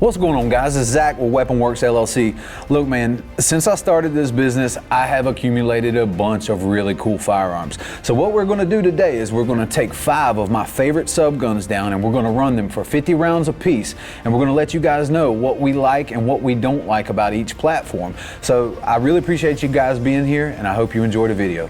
What's going on, guys? It's Zach with Weapon Works LLC. Look, man, since I started this business, I have accumulated a bunch of really cool firearms. So what we're going to do today is we're going to take 5 of my favorite subguns down and we're going to run them for 50 rounds apiece, and we're going to let you guys know what we like and what we don't like about each platform. So I really appreciate you guys being here, and I hope you enjoyed the video.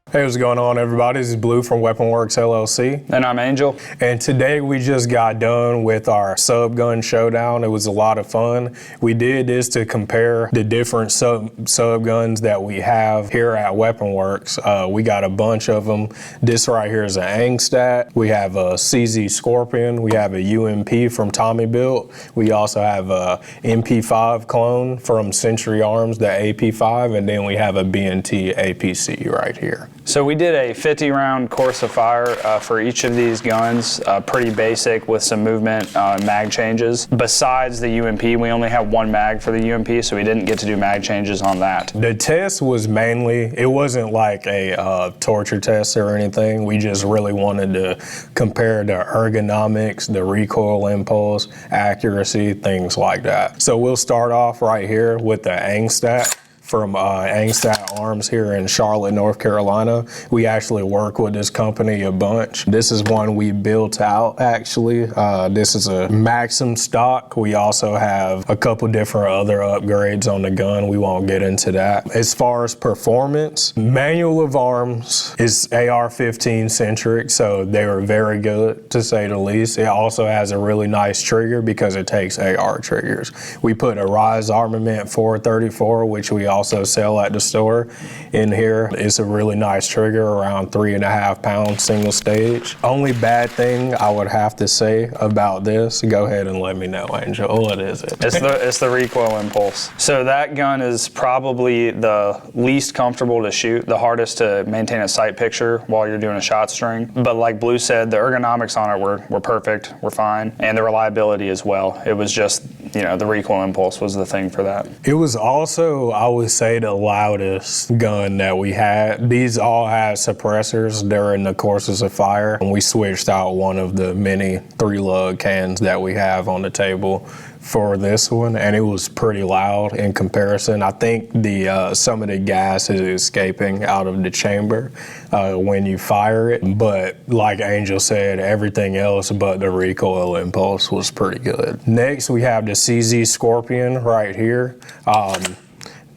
Hey, what's going on, everybody? This is Blue from Weapon Works LLC. And I'm Angel. And today we just got done with our Subgun Showdown. It was a lot of fun. We did this to compare the different subguns that we have here at Weapon Works. We got a bunch of them. This right here is an Angstadt. We have a CZ Scorpion. We have a UMP from Tommy Built. We also have a MP5 clone from Century Arms, the AP5, and then we have a B&T APC right here. So we did a 50-round course of fire for each of these guns, pretty basic with some movement mag changes. Besides the UMP, we only have 1 mag for the UMP, so we didn't get to do mag changes on that. The test was mainly, it wasn't like a torture test or anything. We just really wanted to compare the ergonomics, the recoil impulse, accuracy, things like that. So we'll start off right here with the Angstadt from Angstadt Arms here in Charlotte, North Carolina. We actually work with this company a bunch. This is one we built out, actually. This is a Maxim stock. We also have a couple different other upgrades on the gun. We won't get into that. As far as performance, manual of arms is AR-15 centric, so they were very good, to say the least. It also has a really nice trigger because it takes AR triggers. We put a Rise Armament 434, which we also sell at the store in here. It's a really nice trigger, around 3.5 pounds single stage. Only bad thing I would have to say about this, go ahead and let me know, Angel, what is it? It's the recoil impulse. So that gun is probably the least comfortable to shoot, the hardest to maintain a sight picture while you're doing a shot string. But like Blue said, the ergonomics on it were perfect, were fine, and the reliability as well. It was just, you know, the recoil impulse was the thing for that. It was also, I would say, the loudest gun that we had. These all had suppressors during the courses of fire, and we switched out one of the many 3-lug cans that we have on the table for this one, and it was pretty loud in comparison. I think the some of the gas is escaping out of the chamber when you fire it, but like Angel said, everything else but the recoil impulse was pretty good. Next, we have the CZ Scorpion right here.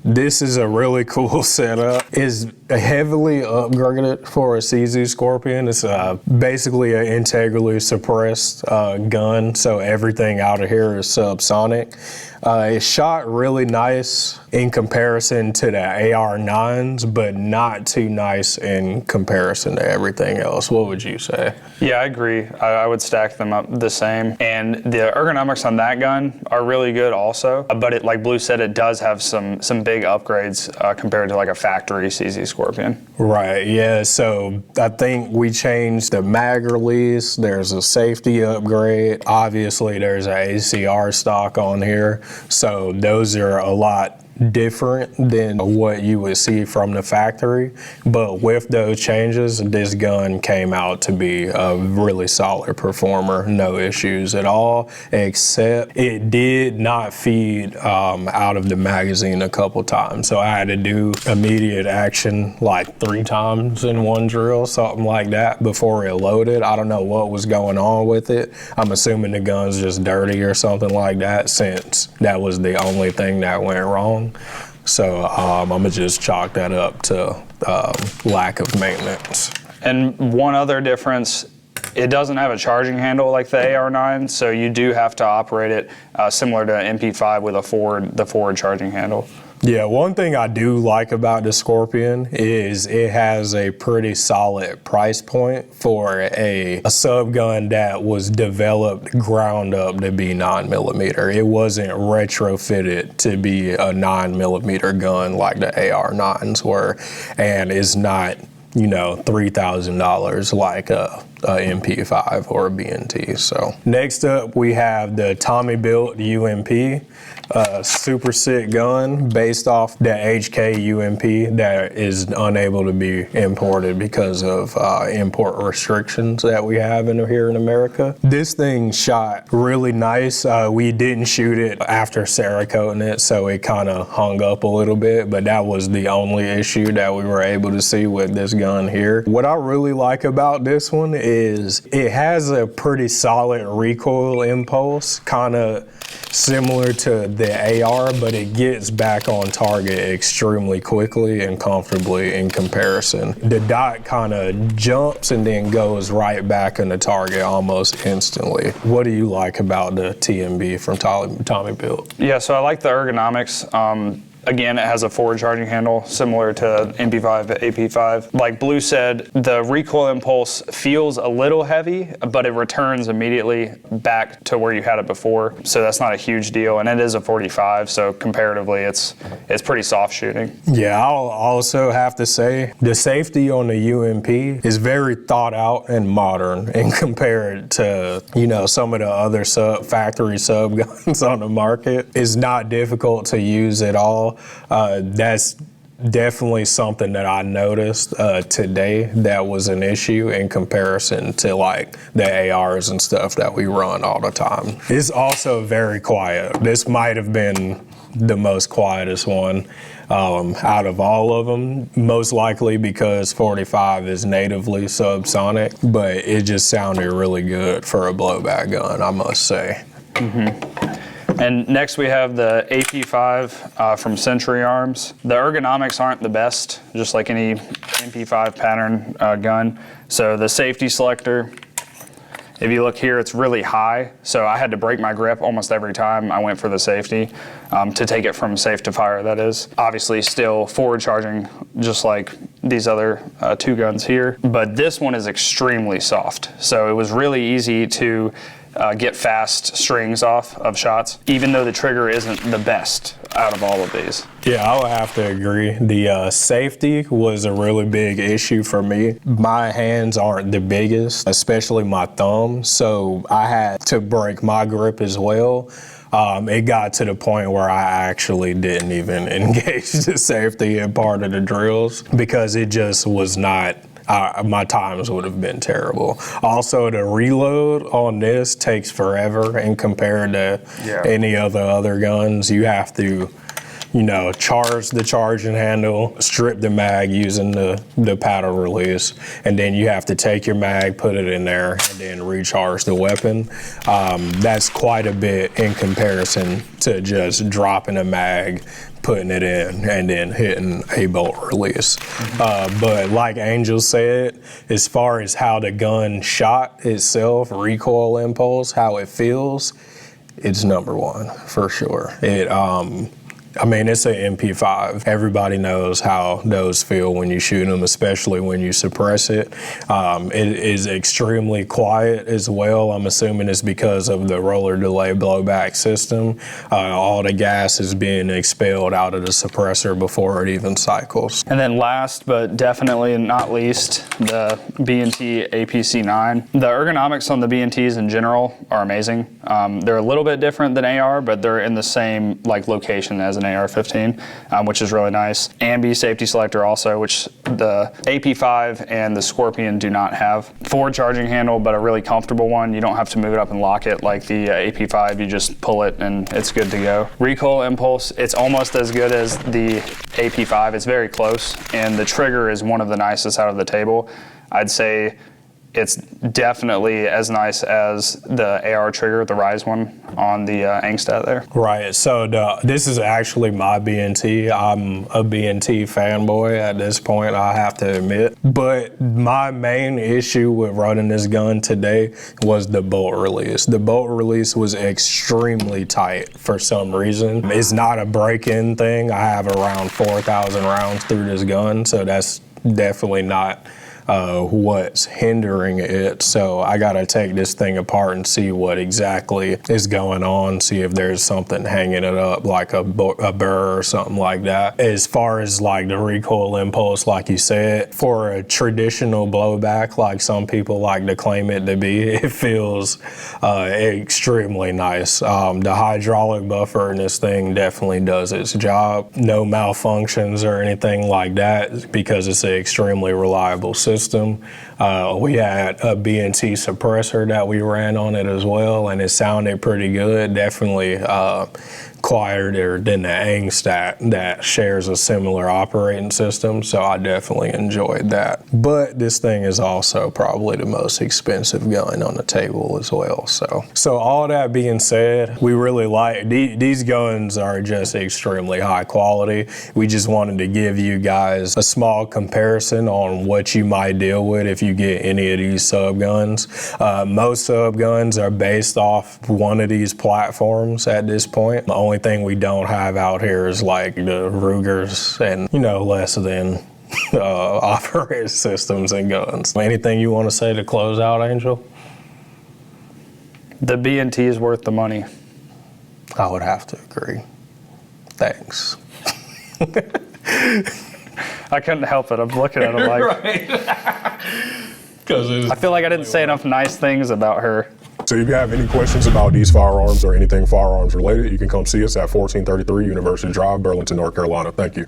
This is a really cool setup. It's heavily upgraded for a CZ Scorpion. It's basically an integrally suppressed gun, so everything out of here is subsonic. It shot really nice in comparison to the AR-9s, but not too nice in comparison to everything else. What would you say? Yeah, I agree. I would stack them up the same. And the ergonomics on that gun are really good also. But it, like Blue said, it does have some big upgrades compared to like a factory CZ Scorpion. Right, yeah, so I think we changed the mag release. There's a safety upgrade. Obviously, there's an ACR stock on here. So those are a lot different than what you would see from the factory, but with those changes, this gun came out to be a really solid performer. No issues at all, except it did not feed out of the magazine a couple times, so I had to do immediate action like 3 times in one drill, something like that, before it loaded. I don't know what was going on with it. I'm assuming the gun's just dirty or something like that, since that was the only thing that went wrong. So I'm gonna just chalk that up to lack of maintenance. And one other difference, it doesn't have a charging handle like the AR-9, so you do have to operate it similar to MP5 with the forward charging handle. Yeah, one thing I do like about the Scorpion is it has a pretty solid price point for a subgun that was developed ground up to be 9mm. It wasn't retrofitted to be a 9mm gun like the AR-9s were, and it's not, you know, $3,000 like a a MP5 or a B&T. So next up we have the Tommy Built UMP, super sick gun based off the HK UMP that is unable to be imported because of import restrictions that we have here in America. This thing shot really nice. We didn't shoot it after Cerakoting it, so it kind of hung up a little bit, but that was the only issue that we were able to see with this gun here. What I really like about this one is it has a pretty solid recoil impulse, kind of similar to the AR, but it gets back on target extremely quickly and comfortably in comparison. The dot kind of jumps and then goes right back on the target almost instantly. What do you like about the TMB from Tommy Built? Yeah, so I like the ergonomics. Again, it has a forward charging handle similar to MP5 AP5. Like Blue said, the recoil impulse feels a little heavy, but it returns immediately back to where you had it before. So that's not a huge deal, and it is a 45, so comparatively it's pretty soft shooting. Yeah, I'll also have to say the safety on the UMP is very thought out and modern and compared to, you know, some of the other factory sub guns on the market. It's not difficult to use at all. That's definitely something that I noticed today that was an issue in comparison to like the ARs and stuff that we run all the time. It's also very quiet. This might have been the most quietest one out of all of them, most likely because 45 is natively subsonic, but it just sounded really good for a blowback gun, I must say. And next we have the AP5 from Century Arms. The ergonomics aren't the best, just like any MP5 pattern gun. So the safety selector, if you look here, it's really high. So I had to break my grip almost every time I went for the safety to take it from safe to fire, that is. Obviously still forward charging, just like these other two guns here. But this one is extremely soft. So it was really easy to get fast strings off of shots, even though the trigger isn't the best out of all of these. Yeah, I would have to agree. The safety was a really big issue for me. My hands aren't the biggest, especially my thumb, so I had to break my grip as well. It got to the point where I actually didn't even engage the safety in part of the drills because it just was not, my times would have been terrible. Also, the reload on this takes forever and compared to any of the other guns. You have to, you know, charge the charging handle, strip the mag using the paddle release, and then you have to take your mag, put it in there, and then recharge the weapon. That's quite a bit in comparison to just dropping a mag, putting it in, and then hitting a bolt release. But like Angel said, as far as how the gun shot itself, recoil impulse, how it feels, it's number one for sure. I mean, it's an MP5. Everybody knows how those feel when you shoot them, especially when you suppress it. It is extremely quiet as well. I'm assuming it's because of the roller delay blowback system. All the gas is being expelled out of the suppressor before it even cycles. And then last, but definitely not least, the B&T APC9. The ergonomics on the B&Ts in general are amazing. They're a little bit different than AR, but they're in the same like location as an AR-15, which is really nice. Ambi safety selector also, which the AP5 and the Scorpion do not have. Forward charging handle, but a really comfortable one. You don't have to move it up and lock it like the AP5. You just pull it and it's good to go. Recoil impulse, it's almost as good as the AP5. It's very close, and the trigger is one of the nicest out of the table. I'd say it's definitely as nice as the AR trigger, the Rise one on the Angstadt there. Right, so this is actually my B&T. I'm a B&T fanboy at this point, I have to admit. But my main issue with running this gun today was the bolt release. The bolt release was extremely tight for some reason. It's not a break-in thing. I have around 4,000 rounds through this gun, so that's definitely not what's hindering it. So I gotta take this thing apart and see what exactly is going on, see if there's something hanging it up like a burr or something like that. As far as like the recoil impulse, like you said, for a traditional blowback like some people like to claim it to be, it feels extremely nice. The hydraulic buffer in this thing definitely does its job. No malfunctions or anything like that because it's an extremely reliable system. We had a B&T suppressor that we ran on it as well, and it sounded pretty good. Definitely quieter than the Angstadt that shares a similar operating system, so I definitely enjoyed that. But this thing is also probably the most expensive gun on the table as well. So all that being said, we really like these guns are just extremely high quality. We just wanted to give you guys a small comparison on what you might deal with if you get any of these subguns. Most subguns are based off one of these platforms at this point. The only thing we don't have out here is like the Rugers and, you know, less than operating systems and guns. Anything you want to say to close out, Angel? The B&T is worth the money. I would have to agree. Thanks. I couldn't help it. I'm looking at her like, Right. I feel like I didn't say enough nice things about her. So if you have any questions about these firearms or anything firearms related, you can come see us at 1433 University Drive, Burlington, North Carolina. Thank you.